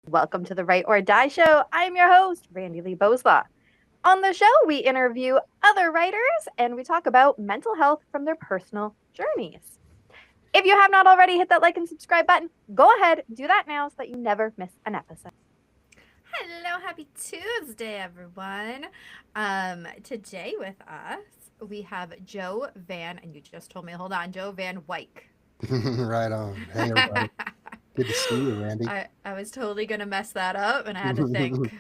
Welcome to the Write or Die Show. I'm your host, Randi-lee. On the show, we interview other writers and we talk about mental health from their personal journeys. If you have not already hit that like and subscribe button, go ahead, do that now so that you never miss an episode. Hello, happy Tuesday, everyone. Today with us we have Joe Van, and you just told me, hold on, Joe Van Wyk. Right on. Hey, everybody. Good to see you, Randy. I was totally gonna mess that up, and I had to think.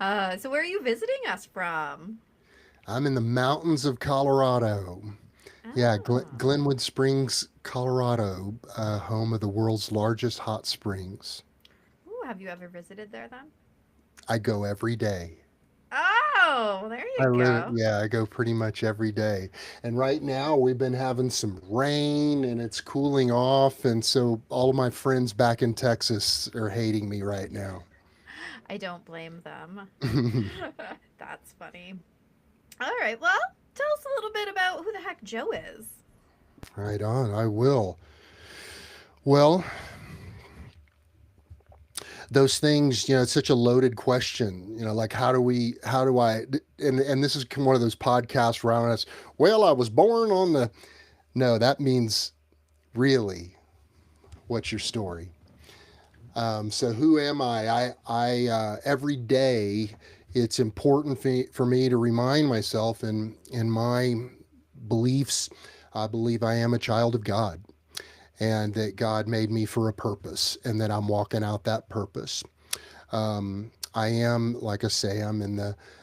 So where are you visiting us from? I'm in the mountains of Colorado. Yeah, Oh, Glenwood Springs, Colorado, home of the world's largest hot springs. ooh, have you ever visited there then? I go every day. Oh, there you go. I go pretty much every day. And right now we've been having some rain and it's cooling off. And so all of my friends back in Texas are hating me right now. I don't blame them. That's funny. All right, well, tell us a little bit about who the heck Joe is. Right on. I will. Well, those things, it's such a loaded question, like how do I, and this is one of those podcasts where I ask, well, I was born on the, no, that means really, what's your story? So who am every day, it's important for me to remind myself in my beliefs. I believe I am a child of God and that God made me for a purpose and that I'm walking out that purpose. I am, like I say, I'm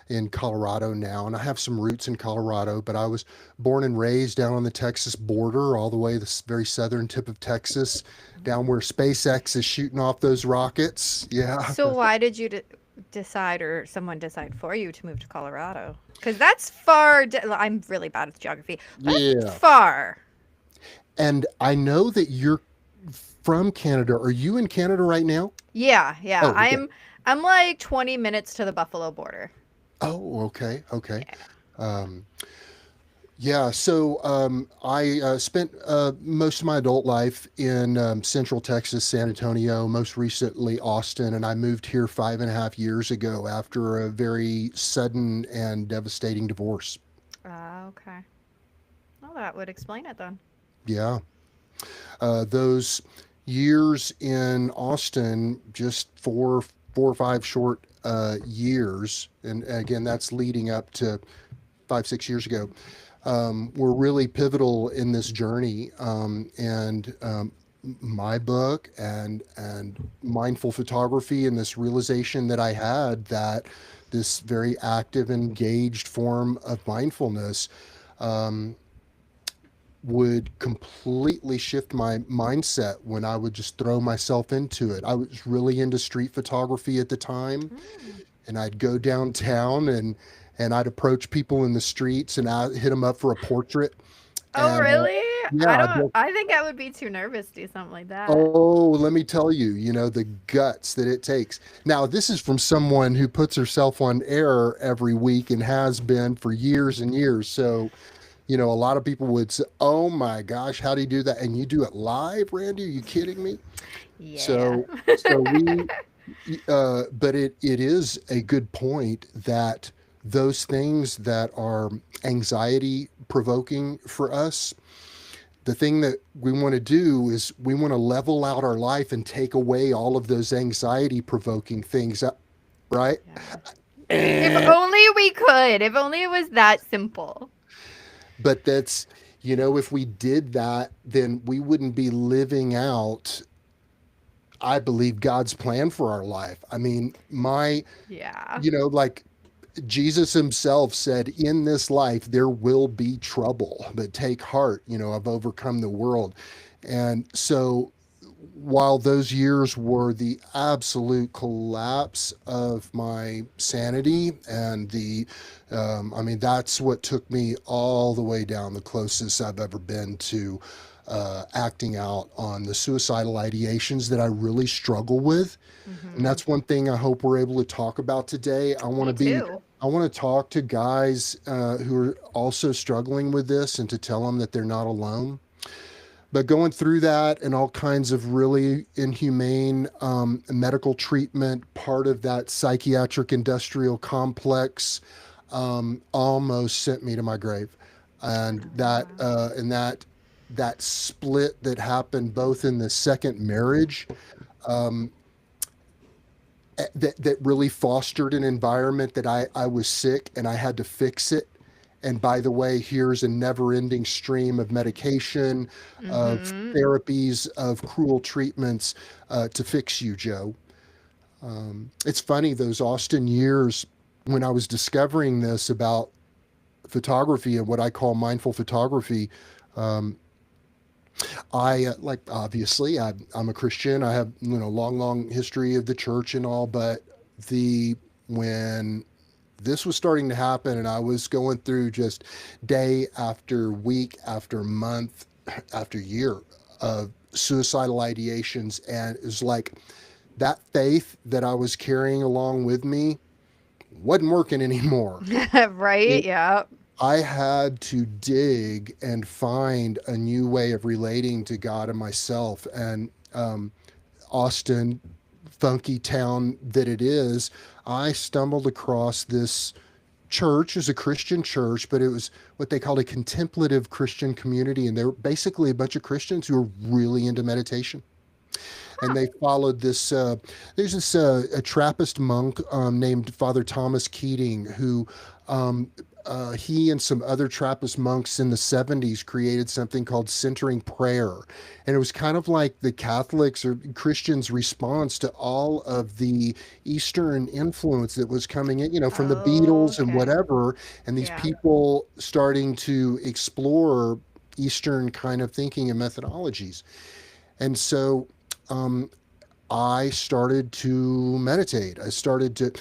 in Colorado now, and I have some roots in Colorado, but I was born and raised down on the Texas border, all the way to the very southern tip of Texas, down where SpaceX is shooting off those rockets. Yeah. So why did you decide, or someone decide for you, to move to Colorado? Because that's far. I'm really bad at geography. That's Yeah. far. And I know that you're from Canada. Are you in Canada right now? Yeah, yeah. Oh, okay. I'm like 20 minutes to the Buffalo border. Oh, okay. Okay. Yeah. Um, Yeah, so I spent most of my adult life in Central Texas, San Antonio, most recently Austin, and I moved here 5.5 years ago after a very sudden and devastating divorce. Okay. Well, that would explain it then. Yeah, those years in Austin, just four or five short years, and again, that's leading up to 5, 6 years ago, were really pivotal in this journey. And my book and mindful photography and this realization that I had that this very active, engaged form of mindfulness um, would completely shift my mindset when I would just throw myself into it. I was really into street photography at the time, Mm. and I'd go downtown and I'd approach people in the streets and I hit them up for a portrait. Oh, And really? yeah, I'd just, I think I would be too nervous to do something like that. oh, let me tell you, the guts that it takes. Now, this is from someone who puts herself on air every week and has been for years and years. So, a lot of people would say, "Oh my gosh, how do you do that?" And you do it live, Randy? Are you kidding me? Yeah. So but it is a good point that those things that are anxiety provoking for us, the thing that we want to do is we want to level out our life and take away all of those anxiety provoking things, right? Yeah. If Eh. only we could. If only it was that simple. But that's, if we did that, then we wouldn't be living out, I believe, God's plan for our life. I mean, Yeah. like Jesus himself said, in this life, there will be trouble, but take heart, I've overcome the world. And so while those years were the absolute collapse of my sanity and I mean, that's what took me all the way down, the closest I've ever been to acting out on the suicidal ideations that I really struggle with. And Mhm. that's one thing I hope we're able to talk about today. Me too. I want to talk to guys who are also struggling with this and to tell them that they're not alone. but going through that and all kinds of really inhumane medical treatment, part of that psychiatric industrial complex, almost sent me to my grave. And Oh, that wow. that split that happened both in the second marriage, um, that really fostered an environment that I was sick and I had to fix it. And by the way, here's a never ending stream of medication, of Mm-hmm. therapies, of cruel treatments to fix you, Joe. It's funny, those Austin years when I was discovering this about photography and what I call mindful photography. Um, I like obviously I'm a Christian. I have long history of the church and all, but the when this was starting to happen and I was going through just day after week after month after year of suicidal ideations, and it was like that faith that I was carrying along with me wasn't working anymore. Right? It, Yeah. I had to dig and find a new way of relating to God and myself. And Austin, funky town that it is, I stumbled across this church. It was a Christian church, but it was what they called a contemplative Christian community. And they were basically a bunch of Christians who were really into meditation. And Huh. they followed this. There's this a Trappist monk named Father Thomas Keating who. He and some other Trappist monks in the 70s created something called centering prayer. And it was kind of like the Catholics or Christians' response to all of the Eastern influence that was coming in, from the Beatles and Okay. whatever. And these Yeah. people starting to explore Eastern kind of thinking and methodologies. And so um, I started to meditate. I started to,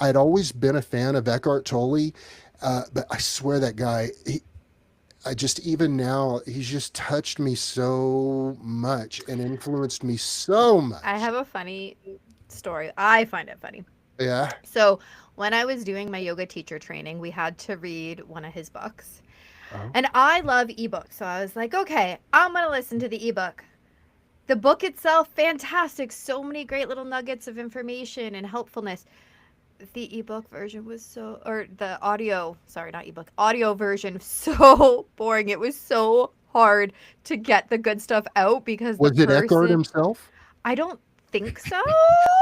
I'd always been a fan of Eckhart Tolle, but I swear that guy, I just, even now, he's just touched me so much and influenced me so I much. have a funny story. I find it funny. Yeah. So, when I was doing my yoga teacher training, we had to read one of his books. Oh, And I love ebooks. So I was like, okay, I'm going to listen to the ebook. The book itself, fantastic. So many great little nuggets of information and helpfulness. The ebook version was so, or the audio, sorry, not ebook, audio version, so boring. It was so hard to get the good stuff out because the was it Eckhart person, himself? I don't think so,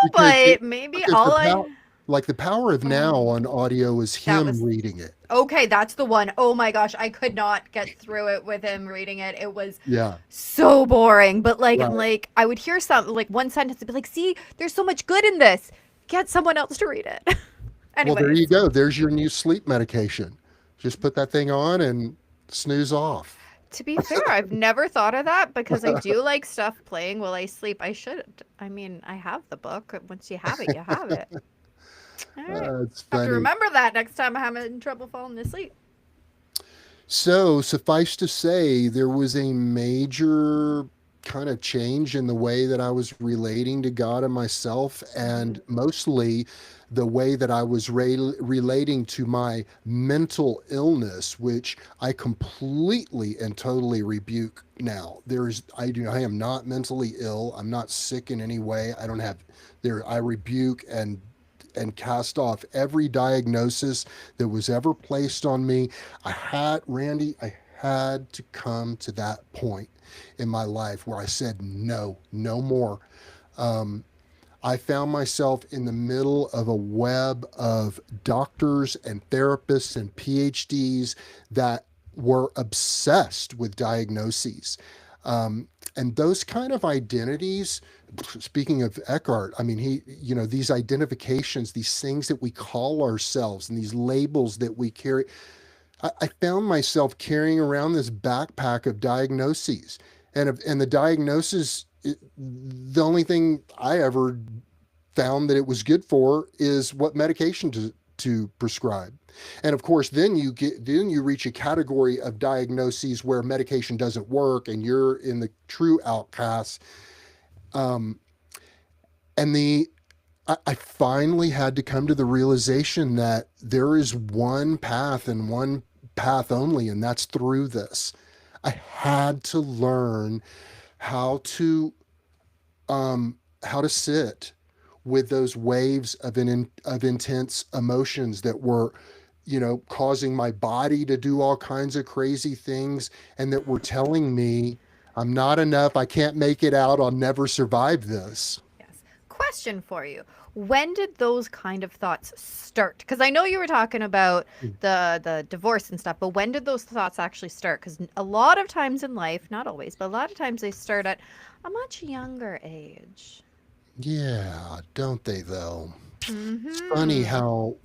Because but maybe the all power, I, like the power of now oh, on audio is that him was, reading it. okay, that's the one. Oh my gosh, I could not get through it with him reading it. It was Yeah. so boring. But like, I'm Right. like, I would hear some, like one sentence and be like, see, there's so much good in this. Get someone else to read it. Well, there you Anyways, go. There's your new sleep medication. Just put that thing on and snooze off. to be fair, I've never thought of that because I do like stuff playing while I sleep. I should. I mean, I have the book. Once you have it, you have it. All right. It's Have to funny. remember that next time I'm having trouble falling asleep. So, suffice to say, there was a major kind of change in the way that I was relating to God and myself, Mm-hmm. and mostly the way that I was relating to my mental illness, which I completely and totally rebuke now. I am not mentally ill. I'm not sick in any way. I don't have there. I rebuke and cast off every diagnosis that was ever placed on me. I had to come to that point in my life where I said, no, no more. Um, I found myself in the middle of a web of doctors and therapists and PhDs that were obsessed with diagnoses. And those kind of identities, speaking of Eckhart, I mean, these identifications, these things that we call ourselves and these labels that we carry, I found myself carrying around this backpack of diagnoses, and the diagnosis, the only thing I ever found that it was good for is what medication to prescribe. And of course, then you reach a category of diagnoses where medication doesn't work, and you're in the true outcast. Um, and I finally had to come to the realization that there is one path and one path only, and that's through this. I had to learn how to sit with those waves of intense emotions that were, causing my body to do all kinds of crazy things, and that were telling me I'm not enough, I can't make it out, I'll never survive this. Yes. Question for you. When did those kind of thoughts start? Because I know you were talking about the divorce and stuff, but when did those thoughts actually start? Because a lot of times in life, not always, but a lot of times they start at a much younger age. Yeah, don't they though? It's funny Mm-hmm. how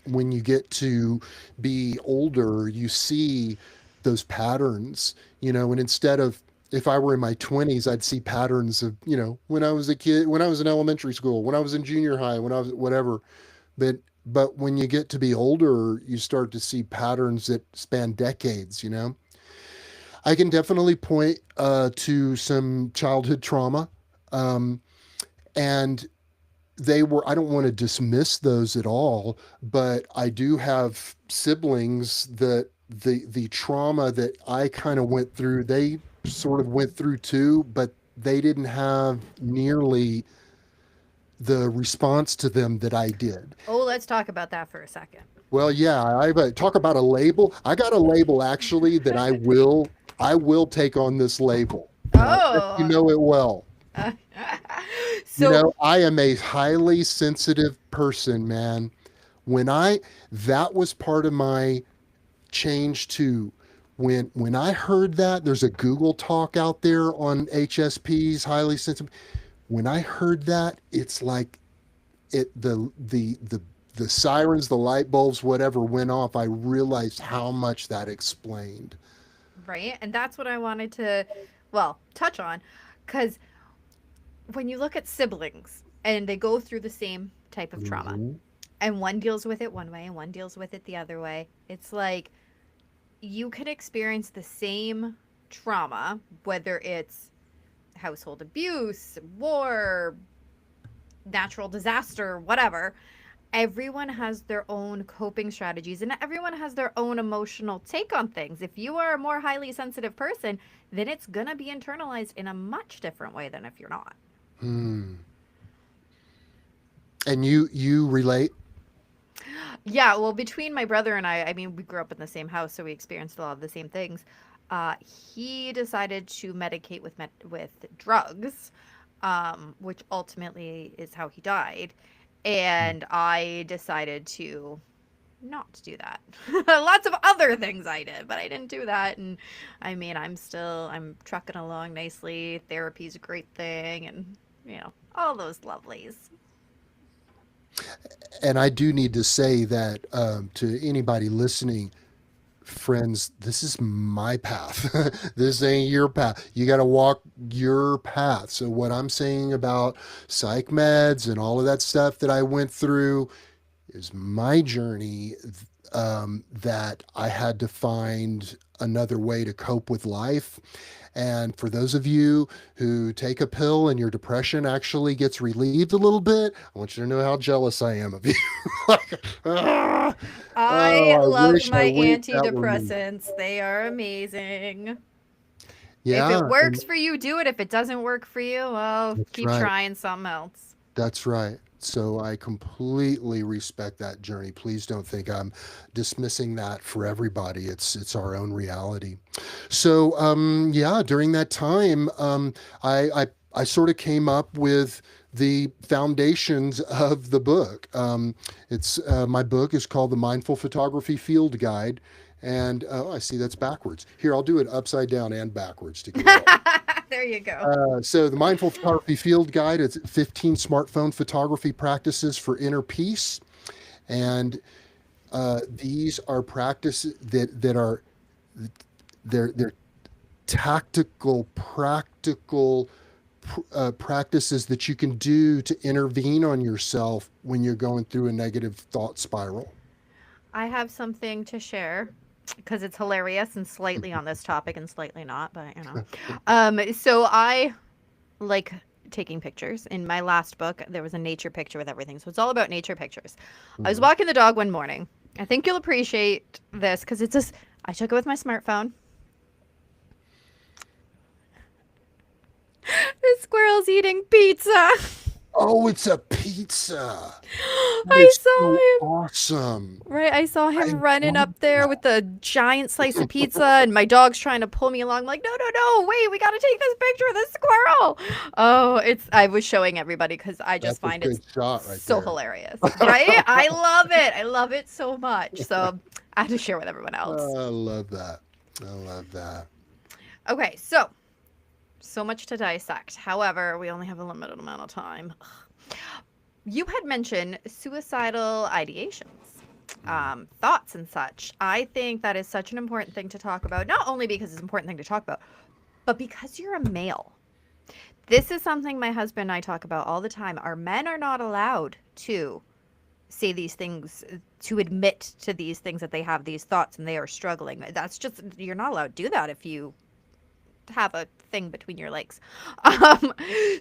when you get to be older, you see those patterns, and instead of, if I were in my 20s, I'd see patterns of, when I was a kid, when I was in elementary school, when I was in junior high, when I was whatever. But when you get to be older, you start to see patterns that span decades. I can definitely point to some childhood trauma. Um, and I don't want to dismiss those at all, but I do have siblings that the trauma that I kind of went through, they sort of went through too, but they didn't have nearly the response to them that I did. Oh, let's talk about that for a second. Well, yeah, talk about a label. I got a label actually that I will take on this label. And I'll let you Oh. know it well. So, I am a highly sensitive person, man. That was part of my change too. When I heard that, there's a Google talk out there on HSPs, highly sensitive. When I heard that, it's like the sirens, the light bulbs, whatever went off. I realized how much that explained. right? And that's what I wanted to, well, touch on. Because when you look at siblings and they go through the same type of trauma, Mhm. and one deals with it one way and one deals with it the other way, it's like you can experience the same trauma, whether it's household abuse, war, natural disaster, whatever. Everyone has their own coping strategies and everyone has their own emotional take on things. If you are a more highly sensitive person, then it's going to be internalized in a much different way than if you're not. Hmm. And you relate? Yeah, well, between my brother and I mean, we grew up in the same house, so we experienced a lot of the same things. He decided to medicate with drugs, which ultimately is how he died. And I decided to not do that. Lots of other things I did, but I didn't do that. And I mean, I'm trucking along nicely. Therapy's a great thing, and all those lovelies. And I do need to say that to anybody listening, friends, this is my path. This ain't your path. You got to walk your path. So, what I'm saying about psych meds and all of that stuff that I went through is my journey, that I had to find another way to cope with life. And for those of you who take a pill and your depression actually gets relieved a little bit, I want you to know how jealous I am of you. Like, ah, I oh, I love wish my that were me. antidepressants. They are amazing. If it Yeah, and works for you, do it. If it doesn't work for you, well, that's keep right. trying something else. That's right. So I completely respect that journey. Please don't think I'm dismissing that for everybody. It's our own reality. So yeah, during that time, I sort of came up with the foundations of the book. It's My book is called The Mindful Photography Field Guide. And I see that's backwards. Here, I'll do it upside down and backwards to get it all. There you go. So the Mindful Photography Field Guide is 15 smartphone photography practices for inner peace, and these are practices that are they're tactical, practical practices that you can do to intervene on yourself when you're going through a negative thought spiral. I have something to share because it's hilarious and slightly on this topic and slightly not, but so I like taking pictures. In my last book, there was a nature picture with everything. So it's all about nature pictures. I was Mhm. walking the dog one morning. I think you'll appreciate this because it's just, I took it with my smartphone. The squirrel's eating pizza. Oh, it's a pizza. That I is saw so him. awesome. Right, I saw I him running love up there with a giant slice of pizza, and my dog's trying to pull me along. I'm like, no, no, no, wait, we gotta take this picture of this squirrel. Oh, I was showing everybody because I That's just a find it good shot right so there. hilarious. Right? I love it. I love it so much. So I have to share with everyone else. I love that. I love that. Okay, so much to dissect. However, we only have a limited amount of time. You had mentioned suicidal ideations, thoughts, and such. I think that is such an important thing to talk about, not only because it's an important thing to talk about, but because you're a male. This is something my husband and I talk about all the time. Our men are not allowed to say these things, to admit to these things that they have these thoughts and they are struggling. That's just, you're not allowed to do that if you have a thing between your legs. Um,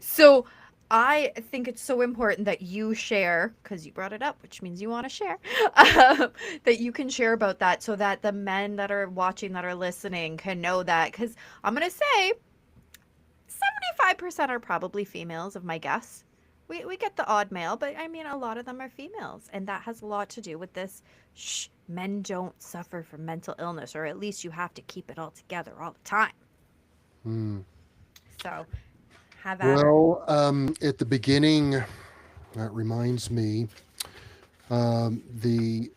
so I think it's so important that you share, because you brought it up, which means you want to share, that you can share about that so that the men that are watching, that are listening, can know that. Because I'm going to say 75% are probably females of my guess. We get the odd male, but I mean, a lot of them are females. And that has a lot to do with this. Shh, men don't suffer from mental illness, or at least you have to keep it all together all the time. Hmm. So have at her. Well, at the beginning, that reminds me, the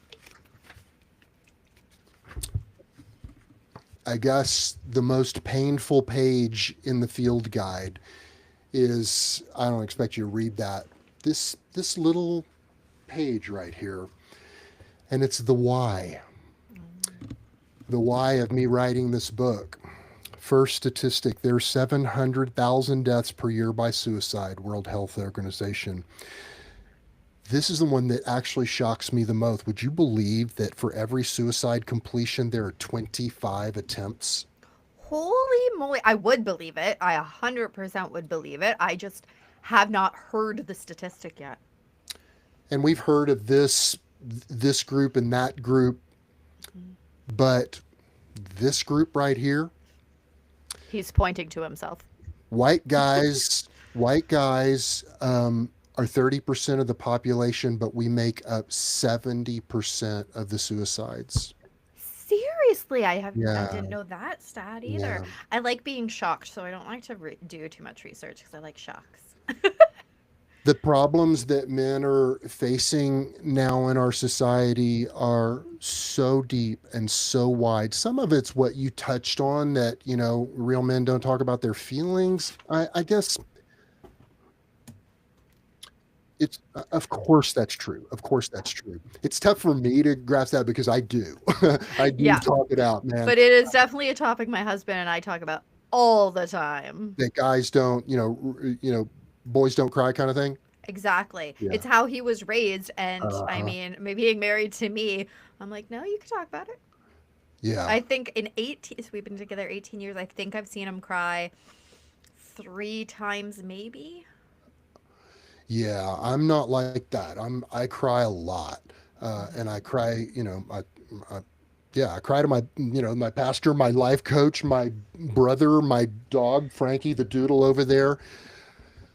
I guess the most painful page in the field guide is, I don't expect you to read that. This little page right here, and it's the why. The why of me writing this book. First statistic, there's 700,000 deaths per year by suicide, World Health Organization. This is the one that actually shocks me the most. Would you believe that for every suicide completion, there are 25 attempts? Holy moly. I would believe it. I 100% would believe it. I just have not heard the statistic yet. And we've heard of this group and that group, but this group right here, He's pointing to himself. white guys, white guys are 30% of the population, but we make up 70% of the suicides. Seriously, I Yeah, didn't know that stat either. yeah. I like being shocked, so I don't like to do too much research because I like shocks. The problems that men are facing now in our society are so deep and so wide. Some of it's what you touched on, that, real men don't talk about their feelings. I guess it's, of course that's true. Of course that's true. It's tough for me to grasp that because I do. I do Yeah, talk it out, man. but it is definitely a topic my husband and I talk about all the time. That guys don't, boys don't cry kind of thing. Exactly. Yeah. It's how he was raised. And I Uh-huh. mean, maybe being married to me, I'm like, no, you can talk about it. Yeah. I think in 18, so we've been together 18 years, I think I've seen him cry 3 times, maybe. Yeah, I'm not like that. I cry a lot, and I cry. I yeah, I cry to my pastor, my life coach, my brother, my dog Frankie, the doodle over there.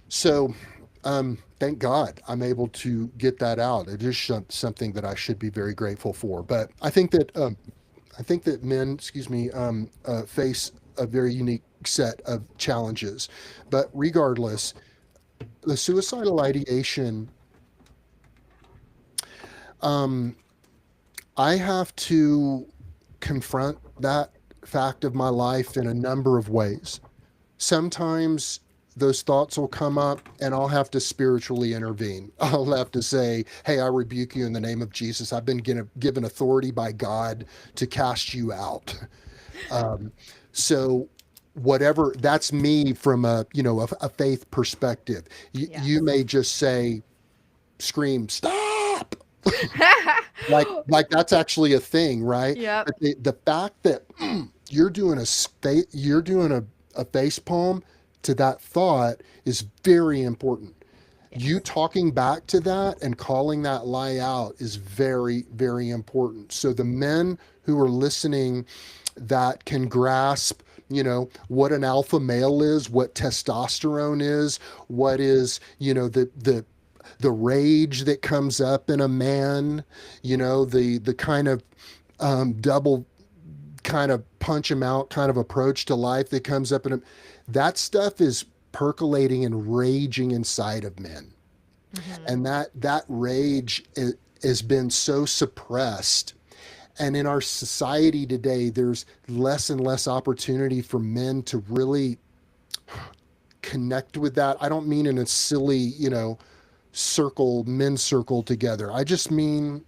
So, thank God I'm able to get that out. It is something that I should be very grateful for. But I think that men, excuse me, face a very unique set of challenges. But regardless, the suicidal ideation, um, I have to confront that fact of my life in a number of ways. Sometimes those thoughts will come up and I'll have to spiritually intervene. I'll have to say, hey, I rebuke you in the name of Jesus. I've been given authority by God to cast you out. Um, so whatever, that's me from a faith perspective. You Yes. may just say, scream, stop. Like that's actually a thing, right? Yep. But the fact that you're doing a face palm to that thought is very important. You Yes. talking back to that and calling that lie out is very, very important. So the men who are listening that can grasp what an alpha male is, what testosterone is, what is, the rage that comes up in a man, the kind of double kind of punch him out kind of approach to life that comes up in him. That stuff is percolating and raging inside of men. Mm-hmm. And that rage has been so suppressed. And in our society today, there's less and less opportunity for men to really connect with that. I don't mean in a silly, men's circle together. I just mean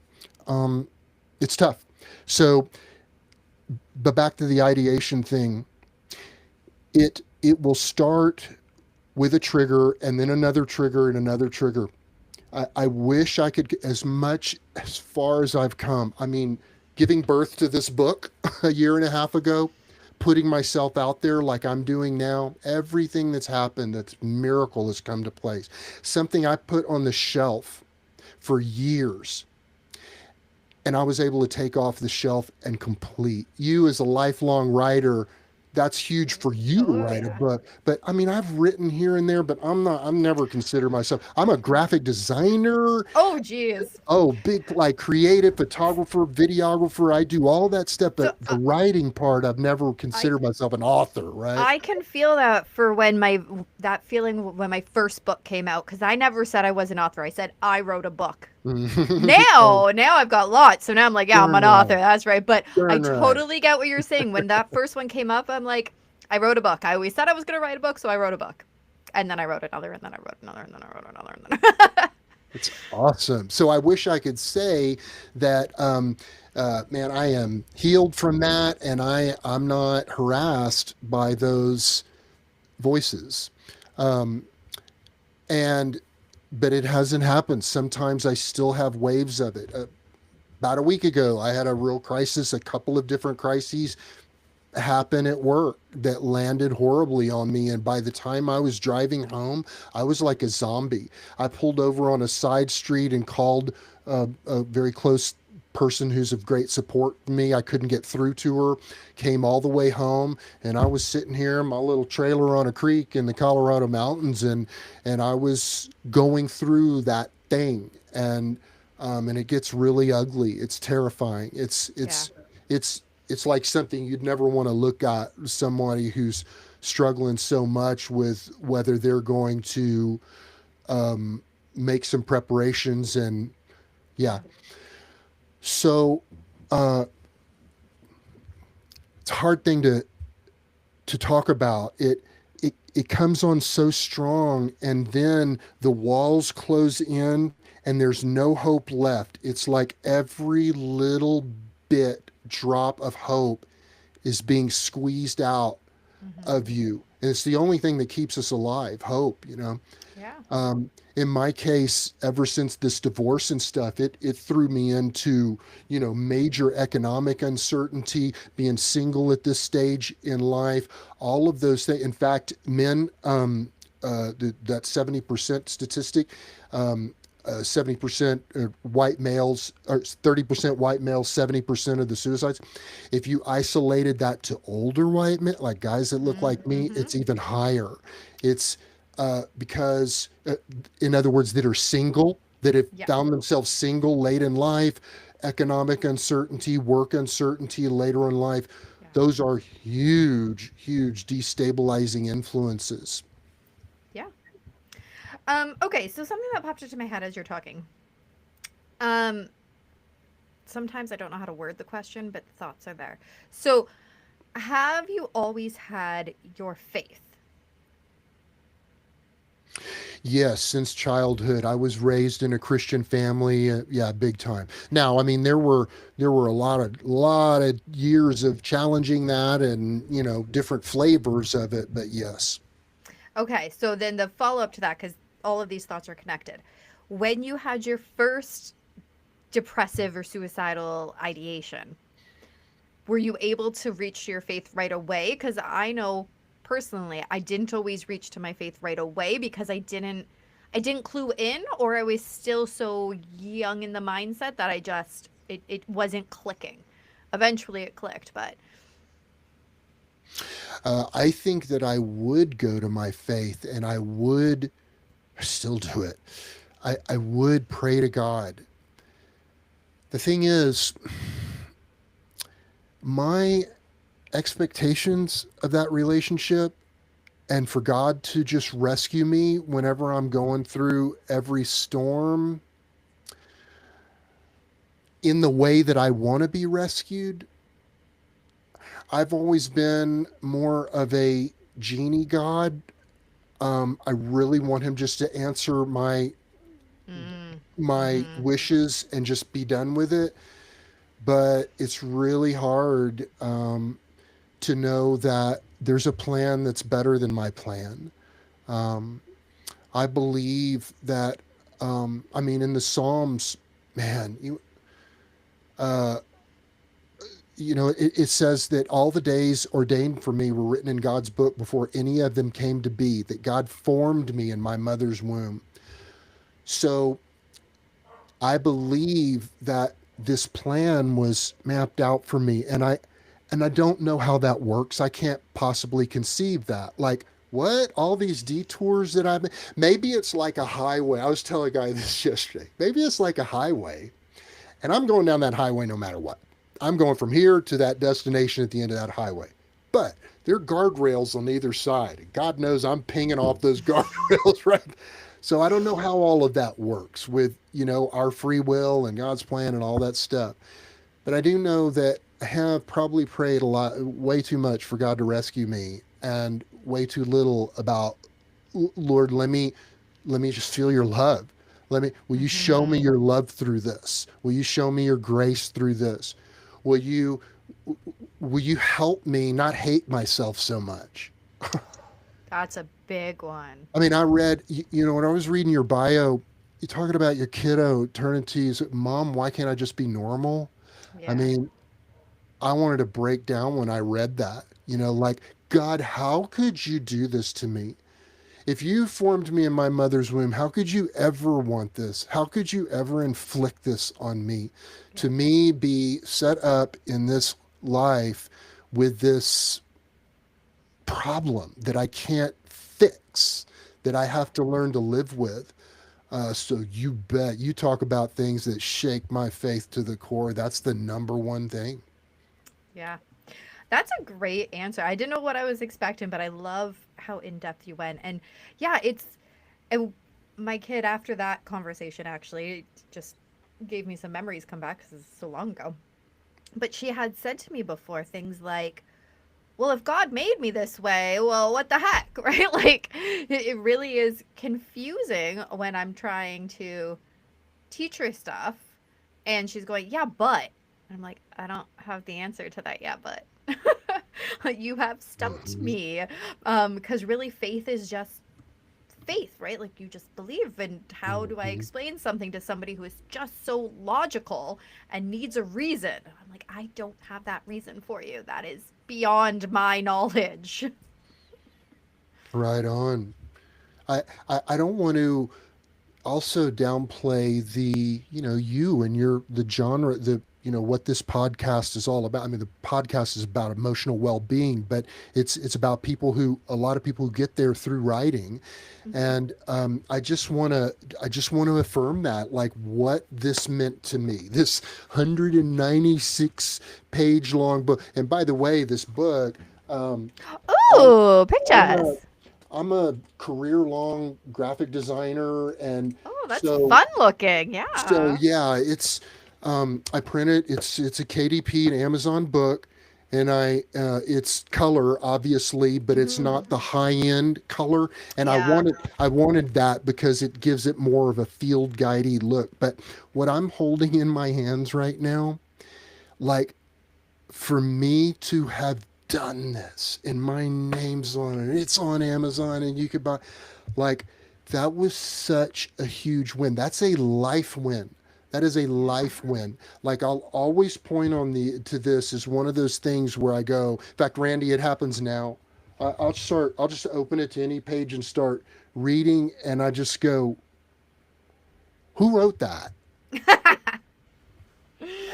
it's tough. So, but back to the ideation thing, it will start with a trigger and then another trigger and another trigger. I wish I could, as much as far as I've come. I mean, giving birth to this book a year and a half ago, putting myself out there like I'm doing now, everything that's happened, that's miracle has come to place. Something I put on the shelf for years, and I was able to take off the shelf and complete. You, as a lifelong writer, that's huge for you to Oh write a yeah. book. But I mean, I've written here and there, but I'm never considered myself. I'm a graphic designer. Oh geez. Oh, big, like, creative photographer, videographer. I do all that stuff, So but the writing part, I've never I considered myself an author, right? I can feel that for that feeling when my first book came out, because I never said I was an author. I said I wrote a book. Oh, Now I've got lots, so now I'm like, yeah, I'm darn an author. right. That's right. But I Darn right. totally get what you're saying. When that first one came up, I'm like, I wrote a book. I always said I was going to write a book, so I wrote a book, and then I wrote another, and then I wrote another, and then I wrote another, and then. It's awesome. So I wish I could say that, man, I am healed from that, and I'm not harassed by those voices. Um, and but it hasn't happened. Sometimes I still have waves of it. About a week ago, I had a real crisis, a couple of different crises happen at work that landed horribly on me. And by the time I was driving home, I was like a zombie. I pulled over on a side street and called a very close person who's of great support to me. I couldn't get through to her, came all the way home, and I was sitting here in my little trailer on a creek in the Colorado mountains, and I was going through that thing. And it gets really ugly. It's terrifying. Yeah. It's like something you'd never want to look at, somebody who's struggling so much with whether they're going to make some preparations. And yeah, so uh, it's a hard thing to talk about. It comes on so strong, and then the walls close in and there's no hope left. It's like every little bit drop of hope is being squeezed out Mm-hmm. of you. And it's the only thing that keeps us alive, hope. Yeah. In my case, ever since this divorce and stuff, it threw me into, major economic uncertainty, being single at this stage in life, all of those things. In fact, men, that 70% statistic, 70% white males, or 30% white males, 70% of the suicides. If you isolated that to older white men, like guys that look like me, Mm-hmm. it's even higher. It's because, in other words, that are single, that have Yeah. found themselves single late in life, economic uncertainty, work uncertainty later in life. Yeah. Those are huge, huge destabilizing influences. Yeah. Okay, so something that popped into my head as you're talking. Um, Sometimes I don't know how to word the question, but the thoughts are there. So, have you always had your faith? Yes, since childhood, I was raised in a Christian family. Yeah, big time. Now, I mean, there were a lot of years of challenging that, and different flavors of it. But yes, Okay, so then the follow up to that, because all of these thoughts are connected. When you had your first depressive or suicidal ideation, were you able to reach your faith right away? Because I know personally I didn't always reach to my faith right away because I didn't clue in, or I was still so young in the mindset that it wasn't clicking. Eventually it clicked, but I think that I would go to my faith and I would still do it. I would pray to God. The thing is, my expectations of that relationship and for God to just rescue me whenever I'm going through every storm in the way that I want to be rescued, I've always been more of a genie God. I really want him just to answer Mm. my Mm-hmm. wishes and just be done with it. But it's really hard to know that there's a plan that's better than my plan. Um, I believe that, I mean, in the Psalms, man, uh, it says that all the days ordained for me were written in God's book before any of them came to be, that God formed me in my mother's womb. So I believe that this plan was mapped out for me, and I don't know how that works. I can't possibly conceive that. Like, what? All these detours that I've been, maybe it's like a highway. I was telling a guy this yesterday. Maybe it's like a highway, and I'm going down that highway no matter what. I'm going from here to that destination at the end of that highway. But there are guardrails on either side. God knows I'm pinging off those guardrails, right? So I don't know how all of that works with, our free will and God's plan and all that stuff. But I do know that I have probably prayed a lot, way too much for God to rescue me, and way too little about, Lord, let me just feel your love. Will you show me Mm-hmm. your love through this? Will you show me your grace through this? Will you, will you help me not hate myself so much? That's a big one. I mean, I read, when I was reading your bio, you're talking about your kiddo turning to you, Mom, why can't I just be normal? I Yeah. mean, I wanted to break down when I read that, like, God, how could you do this to me? If you formed me in my mother's womb, how could you ever want this? How could you ever inflict this on me? Yeah. To me, be set up in this life with this problem that I can't fix, that I have to learn to live with. So you bet. You talk about things that shake my faith to the core. That's the number one thing. Yeah. That's a great answer. I didn't know what I was expecting, but I love how in depth you went. And yeah, and my kid after that conversation actually just gave me some memories come back because it's so long ago. But she had said to me before things like, well, if God made me this way, well, what the heck, right? Like, it really is confusing when I'm trying to teach her stuff. And she's going, yeah, but. And I'm like, I don't have the answer to that yet, but. You have stumped Mhm. me. Because really, faith is just faith, right? Like, you just believe. And how do I Mhm. explain something to somebody who is just so logical and needs a reason? I'm like, I don't have that reason for you. That is beyond my knowledge. Right on. I don't want to also downplay the, you and the genre, what this podcast is all about. I mean, the podcast is about emotional well-being, but it's about a lot of people who get there through writing. Mhm. And I just want to affirm that, like, what this meant to me, this 196 page long book. And by the way, this book, um, I'm, Ooh, I'm a pictures. I'm a career long graphic designer, and Oh, that's so fun looking. so Yeah. yeah, I print it. It's a KDP and Amazon book, and it's color obviously, but it's Hmm. not the high end color. And Yeah. I wanted that because it gives it more of a field guidey look. But what I'm holding in my hands right now, like, for me to have done this and my name's on it, it's on Amazon and you could buy, like, that was such a huge win. That's a life win. That is a Yeah. life win. Like, I'll always point to this as one of those things where I go, in fact, Randy, it happens now. I'll just open it to any page and start reading, and I just go, who wrote that?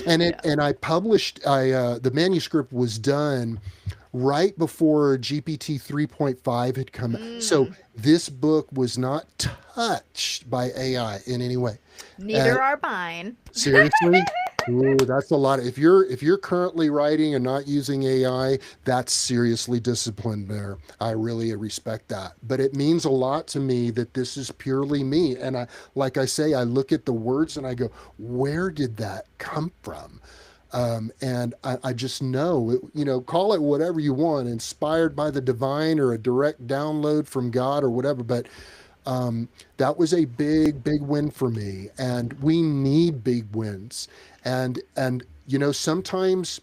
And Yeah. I published, the manuscript was done right before GPT 3.5 had come out. So Mm, this book was not touched by AI in any way. And neither are mine. seriously, ooh, that's a lot. If you're currently writing and not using AI, that's seriously disciplined there. I really respect that. But it means a lot to me that this is purely me. And like I say, I look at the words and I go, where did that come from? And I just know, call it whatever you want, inspired by the divine or a direct download from God or whatever. But that was a big, big win for me. And we need big wins. And sometimes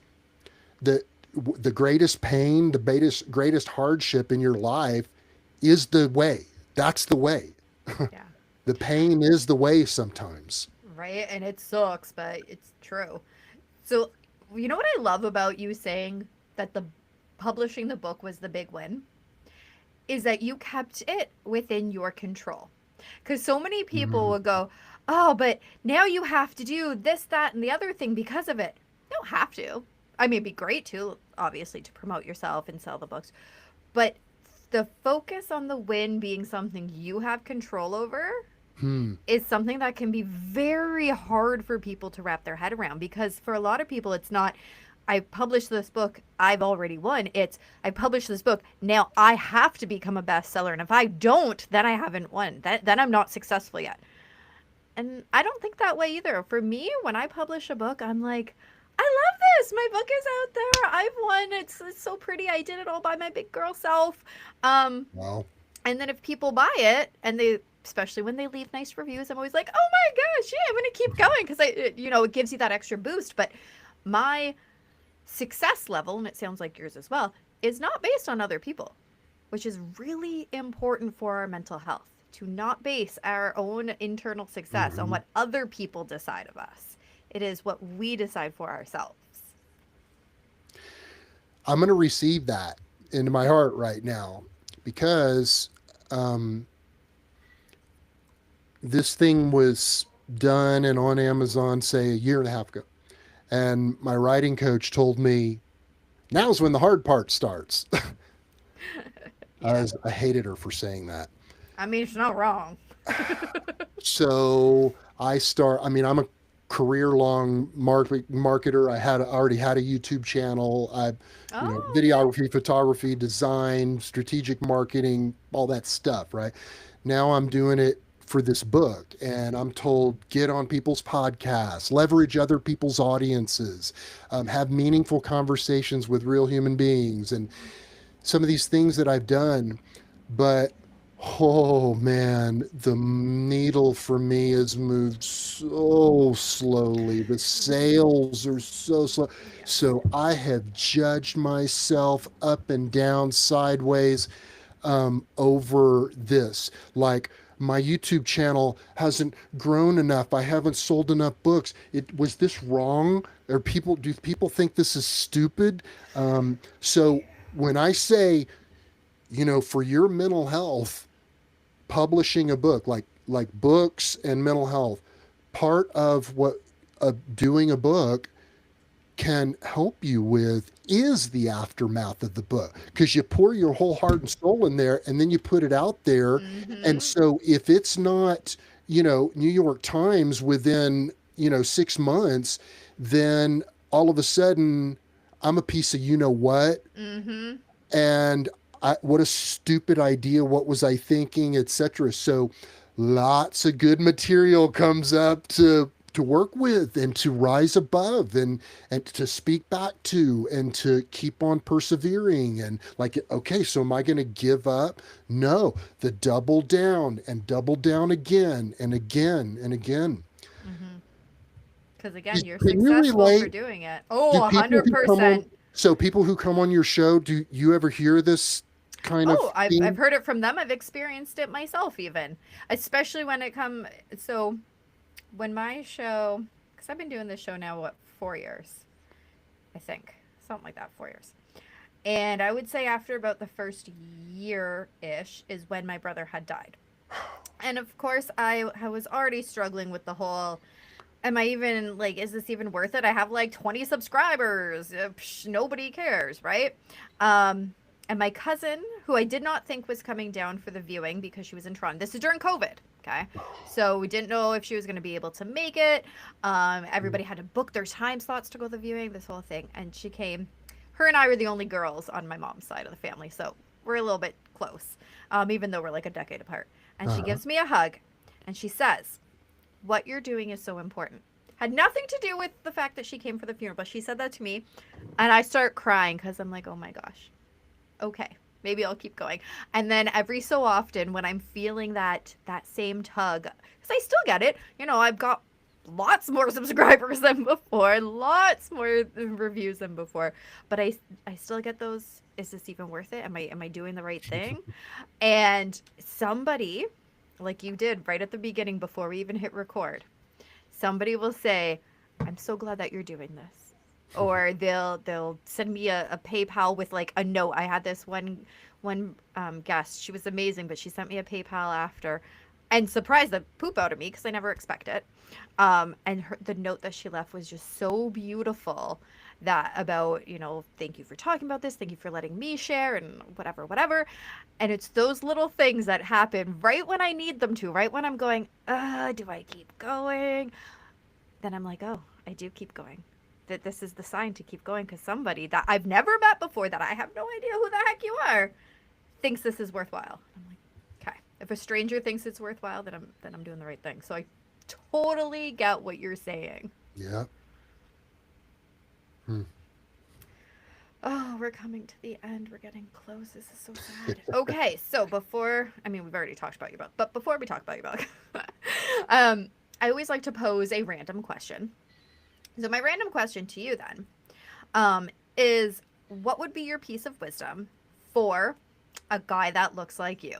the the greatest pain, the greatest hardship in your life is the way. That's the way. Yeah. The pain is the way sometimes. Right? And it sucks, but it's true. So, you know what I love about you saying that the publishing the book was the big win? Is that you kept it within your control. Because so many people Mhm. would go, oh, but now you have to do this, that, and the other thing because of it. You don't have to. I mean, it'd be great to, obviously, to promote yourself and sell the books. But the focus on the win being something you have control over Hmm. is something that can be very hard for people to wrap their head around, because for a lot of people it's not, I published this book, I've already won. It's, I published this book, now I have to become a bestseller, and if I don't, then I haven't won, then I'm not successful yet. And I don't think that way either. For me, when I publish a book, I'm like, I love this, my book is out there, I've won, it's so pretty, I did it all by my big girl self. um Wow. and then if people buy it and they, especially when they leave nice reviews, I'm always like, oh my gosh, yeah, I'm going to keep going, because it gives you that extra boost. But my success level, and it sounds like yours as well, is not based on other people, which is really important for our mental health, to not base our own internal success on Mhm. what other people decide of us. It is what we decide for ourselves. I'm going to receive that into my heart right now because um, this thing was done and on Amazon, say, a year and a half ago. And my writing coach told me, now's when the hard part starts. Yeah. I hated her for saying that. I mean, it's not wrong. So I mean, I'm a career long marketer. Already had a YouTube channel. Oh, okay. Videography, photography, design, strategic marketing, all that stuff, right? Now I'm doing it for this book and I'm told get on people's podcasts, leverage other people's audiences, have meaningful conversations with real human beings and some of these things that I've done. But oh man, the needle for me has moved so slowly. The sales are so slow. So Yes. I have judged myself up and down, sideways, over this. Like, my YouTube channel hasn't grown enough. I haven't sold enough books. It was this wrong? Or do people think this is stupid? So when I say, for your mental health, publishing a book, like books and mental health, part of what doing a book can help you with is the aftermath of the book, because you pour your whole heart and soul in there and then you put it out there. And Mm-hmm. so if it's not, New York Times within 6 months, then all of a sudden I'm a piece of what. Mm-hmm. And what a stupid idea, what was I thinking, etc. So lots of good material comes up to work with and to rise above and to speak back to and to keep on persevering. And like, okay, so am I going to give up? No, the double down and double down again and again and again. Mm-hmm. Because again, you're Can you successful for relate? doing it. Do Oh, people who come on 100%. so people who come on your show, do you ever hear this kind of Oh, I've theme? heard it from them. I've experienced it myself, even, especially when it come. So when my show, because I've been doing this show now, what, 4 years, I think, something like that, 4 years. And I would say after about the first year ish is when my brother had died. And of course, I was already struggling with the whole am I even like, is this even worth it? I have like 20 subscribers. Nobody cares, right? And my cousin, who I did not think was coming down for the viewing because she was in Toronto. This is during COVID. Okay. So we didn't know if she was going to be able to make it. Everybody had to book their time slots to go to the viewing, this whole thing. And she came. Her and I were the only girls on my mom's side of the family. So we're a little bit close, even though we're like a decade apart. And she Uh-huh. gives me a hug and she says, what you're doing is so important. Had nothing to do with the fact that she came for the funeral, but she said that to me. And I start crying because I'm like, oh my gosh, okay, maybe I'll keep going. And then every so often when I'm feeling that same tug, because I still get it, I've got lots more subscribers than before, lots more reviews than before, but I still get those, is this even worth it? Am I doing the right thing? And somebody, like you did right at the beginning before we even hit record, somebody will say, I'm so glad that you're doing this. Or they'll send me a PayPal with like a note. I had this one guest. She was amazing, but she sent me a PayPal after, and surprised the poop out of me because I never expect it. And the note that she left was just so beautiful. That about, thank you for talking about this. Thank you for letting me share and whatever, whatever. And it's those little things that happen right when I need them to, right when I'm going, do I keep going? Then I'm like, oh, I do keep going. That this is the sign to keep going because somebody that I've never met before, that I have no idea who the heck you are, thinks this is worthwhile. I'm like, okay. If a stranger thinks it's worthwhile, then I'm doing the right thing. So I totally get what you're saying. Yeah. Hmm. Oh, we're coming to the end. We're getting close. This is so sad. Okay, so we've already talked about your book, but before we talk about your book, I always like to pose a random question. So my random question to you then, is what would be your piece of wisdom for a guy that looks like you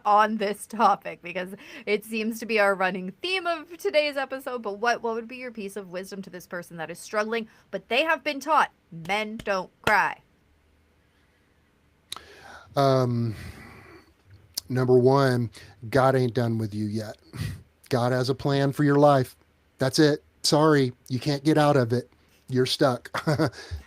on this topic? Because it seems to be our running theme of today's episode. But what would be your piece of wisdom to this person that is struggling, but they have been taught men don't cry? Um, Number one, God ain't done with you yet. God has a plan for your life. That's it. Sorry, you can't get out of it. You're stuck.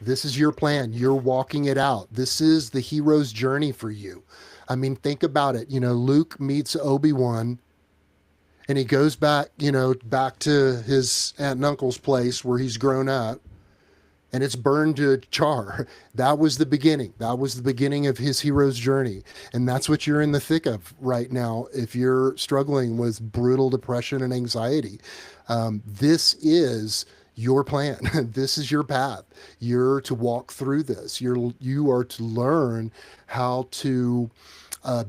This is your plan. You're walking it out. This is the hero's journey for you. I mean, think about it. Luke meets Obi-Wan and he goes back, back to his aunt and uncle's place where he's grown up and it's burned to char. That was the beginning. That was the beginning of his hero's journey. And that's what you're in the thick of right now. If you're struggling with brutal depression and anxiety, this is your plan. This is your path. You're to walk through this. You are to learn how to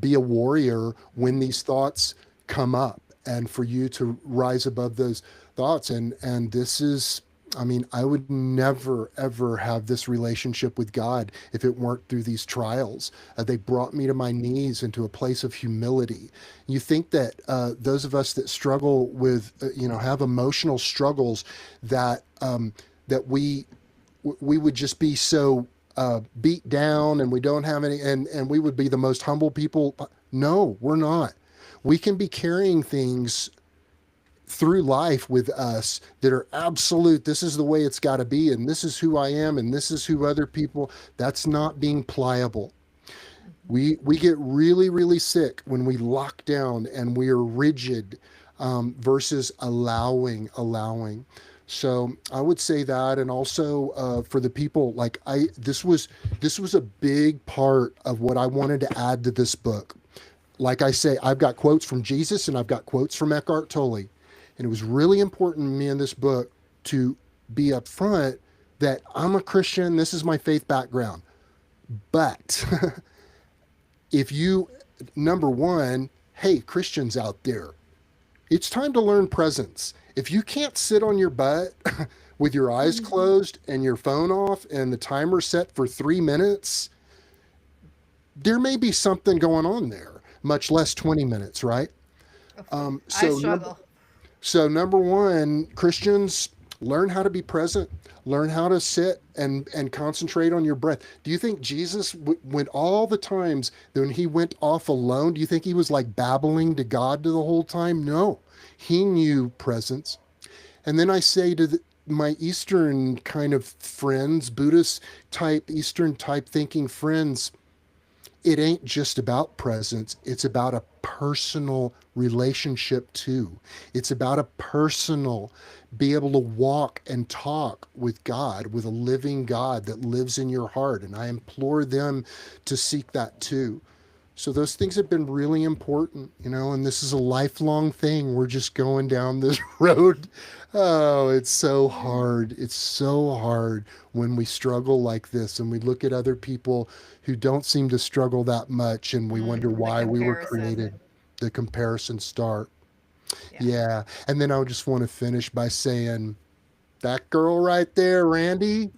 be a warrior when these thoughts come up, and for you to rise above those thoughts. And this is, I mean, I would never, ever have this relationship with God if it weren't through these trials. They brought me to my knees into a place of humility. You think that those of us that struggle with, have emotional struggles, that we would just be so beat down and we don't have any, and we would be the most humble people. No, we're not. We can be carrying things through life with us that are absolute. This is the way it's got to be, and this is who I am, and this is who other people. That's not being pliable. We get really, really sick when we lock down and we are rigid, versus allowing. So I would say that. And also for the people, like this was a big part of what I wanted to add to this book. Like I say, I've got quotes from Jesus and I've got quotes from Eckhart Tolle. And it was really important to me in this book to be upfront that I'm a Christian. This is my faith background. But if you, number one, hey, Christians out there, it's time to learn presence. If you can't sit on your butt with your eyes closed and your phone off and the timer set for 3 minutes, there may be something going on there, much less 20 minutes, right? Um, I so, num- struggle. so number one, Christians, learn how to be present, learn how to sit and concentrate on your breath. Do you think Jesus went all the times that when he went off alone, do you think he was like babbling to God the whole time? No, he knew presence. And then I say to my Eastern kind of friends, Buddhist type, Eastern type thinking friends, it ain't just about presence. It's about a personal relationship too. It's about a personal, be able to walk and talk with God, with a living God that lives in your heart. And I implore them to seek that too. So those things have been really important, and this is a lifelong thing. We're just going down this road. Oh, it's so hard. It's so hard when we struggle like this and we look at other people who don't seem to struggle that much and we wonder The why we were comparison. created. The comparison start. Yeah. Yeah. And then I just want to finish by saying that girl right there, Randy,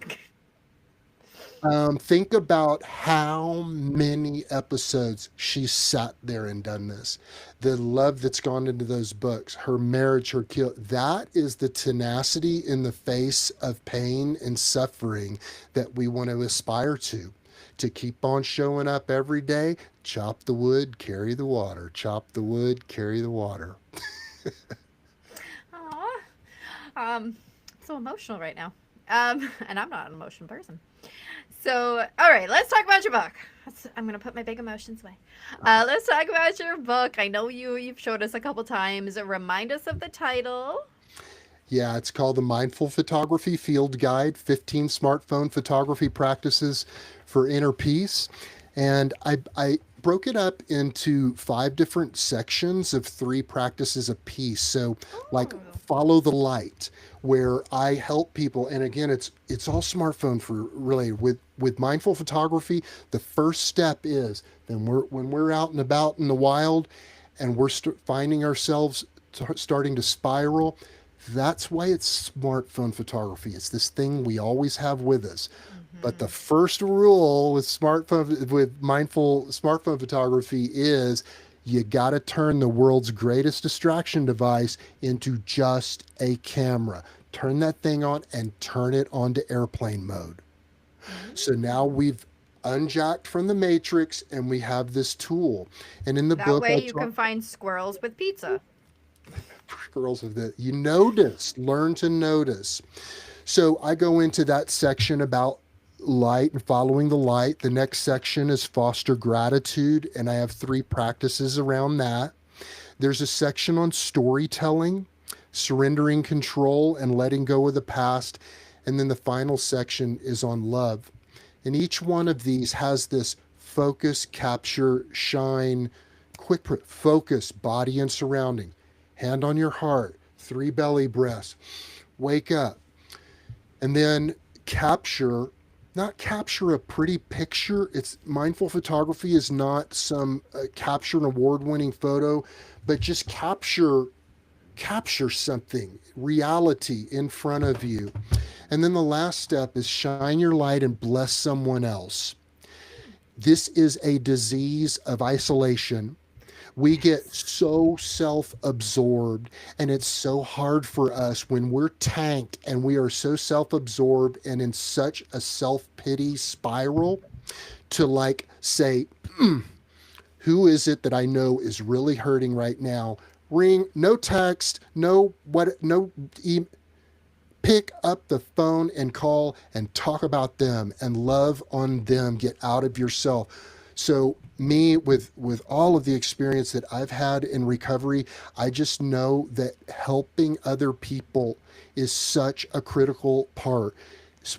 think about how many episodes she's sat there and done this. The love that's gone into those books, her marriage, her kill. That is the tenacity in the face of pain and suffering that we want to aspire to keep on showing up every day. Chop the wood, carry the water. Chop the wood, carry the water. Aw. So emotional right now. And I'm not an emotional person. So, all right, let's talk about your book. I'm gonna put my big emotions away. Let's talk about your book. I know you've showed us a couple times. Remind us of the title. Yeah, it's called the Mindful Photography Field Guide 15 Smartphone Photography Practices for Inner Peace. And I broke it up into 5 different sections of 3 practices apiece. So, like, Oh, follow the light, where I help people. And again, it's all smartphone for related with mindful photography. The first step is then when we're out and about in the wild and we're finding ourselves starting to spiral. That's why it's smartphone photography. It's this thing we always have with us. But the first rule with mindful smartphone photography is you got to turn the world's greatest distraction device into just a camera. Turn that thing on and turn it onto airplane mode. So now we've unjacked from the matrix and we have this tool. And in the that book, way I you talk can find squirrels with pizza. girls of the you notice, learn to notice. So I go into that section about light and following the light. The next section is foster gratitude, and I have 3 practices around that. There's a section on storytelling, surrendering control, and letting go of the past. And then the final section is on love. And each one of these has this focus, capture, shine, focus, body and surrounding, hand on your heart, 3 belly breaths, wake up. And then capture, not capture a pretty picture. It's mindful photography is not some capture an award-winning photo, but just capture something, reality in front of you. And then the last step is shine your light and bless someone else. This is a disease of isolation. We get Yes. so self absorbed, and it's so hard for us when we're tanked and we are so self absorbed and in such a self pity spiral to like say, who is it that I know is really hurting right now? Ring, no text, no what, no pick up the phone and call and talk about them and love on them. Get out of yourself. So me with all of the experience that I've had in recovery, I just know that helping other people is such a critical part.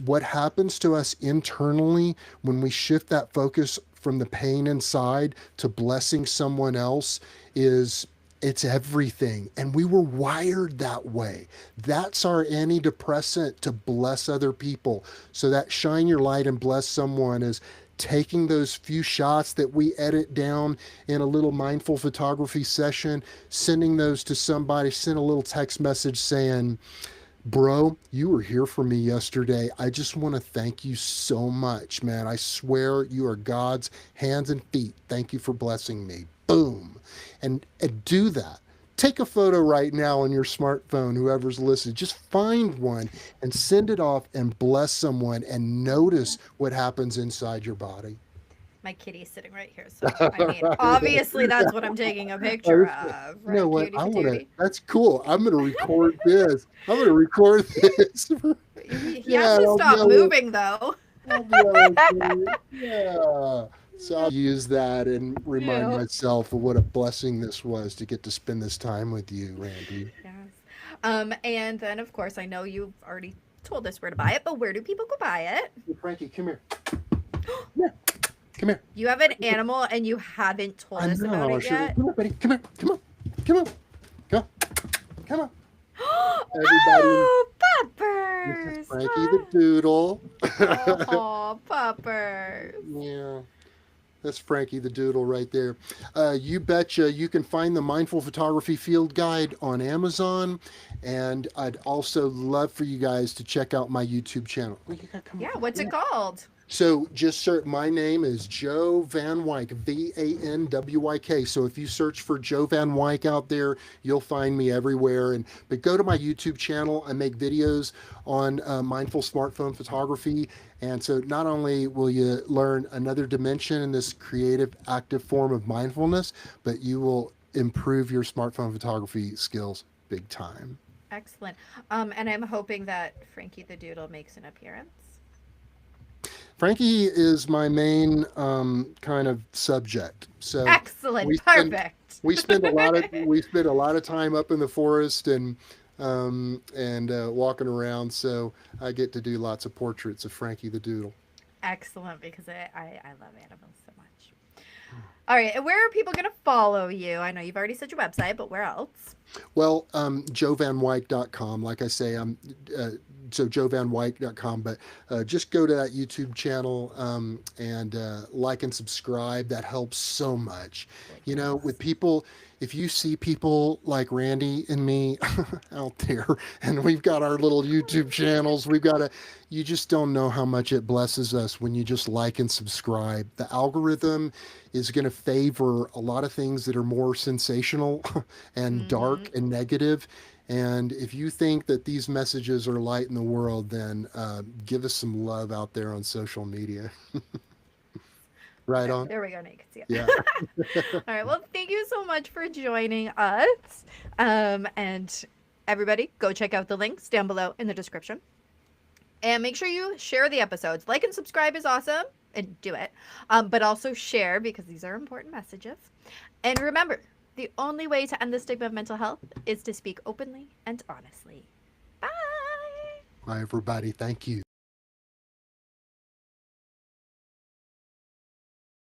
What happens to us internally when we shift that focus from the pain inside to blessing someone else is it's everything. And we were wired that way. That's our antidepressant to bless other people. So that shine your light and bless someone is taking those few shots that we edit down in a little mindful photography session, sending those to somebody, send a little text message saying, bro, you were here for me yesterday. I just want to thank you so much, man. I swear you are God's hands and feet. Thank you for blessing me. Boom. And do that. Take a photo right now on your smartphone, whoever's listening. Just find one and send it off and bless someone and notice what happens inside your body. My kitty's sitting right here, so I mean, obviously that's what I'm taking a picture of, You right, know what? cutie I want to. patootie? That's cool. I'm going to record this. I'm going to record this. He has Yeah, to I'll be stop able. moving though. I'll be able to. Yeah. So I'll use that and remind Yeah. myself of what a blessing this was to get to spend this time with you, Randy. Yes. And then of course I know you've already told us where to buy it, but where do people go buy it? Hey, Frankie, come here. Come here. Come here. You have an animal and you haven't told I us know. about I'll it show you. yet. Come here, buddy. Come here. Come on. Come on. Come on. Come on. Everybody. Oh, This is puppers! Frankie the Doodle. Oh, puppers! Yeah. That's Frankie the Doodle right there. You betcha. You can find the Mindful Photography Field Guide on Amazon. And I'd also love for you guys to check out my YouTube channel. Oh, you gotta come Yeah, over what's it here. called? So just search, my name is Joe Van Wyk, Vanwyk. So if you search for Joe Van Wyk out there, you'll find me everywhere. But go to my YouTube channel. I make videos on mindful smartphone photography. And so not only will you learn another dimension in this creative, active form of mindfulness, but you will improve your smartphone photography skills big time. Excellent. And I'm hoping that Frankie the Doodle makes an appearance. Frankie is my main kind of subject. So Excellent. we spend Perfect. we spend a lot of time up in the forest and walking around. So I get to do lots of portraits of Frankie the Doodle. Excellent, because I love animals so much. All right, and where are people going to follow you? I know you've already said your website, but where else? Well, joevanwyk.com. Like I say, so joevanwyk.com, but just go to that YouTube channel and like and subscribe. That helps so much. You know, with people, if you see people like Randy and me out there, and we've got our little YouTube channels, you just don't know how much it blesses us when you just like and subscribe. The algorithm is going to favor a lot of things that are more sensational and dark and negative. And if you think that these messages are light in the world, then give us some love out there on social media. Right on. There we go. Now you can see it. Yeah. All right. Well, thank you so much for joining us. And everybody, go check out the links down below in the description. And make sure you share the episodes. Like and subscribe is awesome. And do it. But also share, because these are important messages. And remember, the only way to end the stigma of mental health is to speak openly and honestly. Bye. Bye, everybody. Thank you.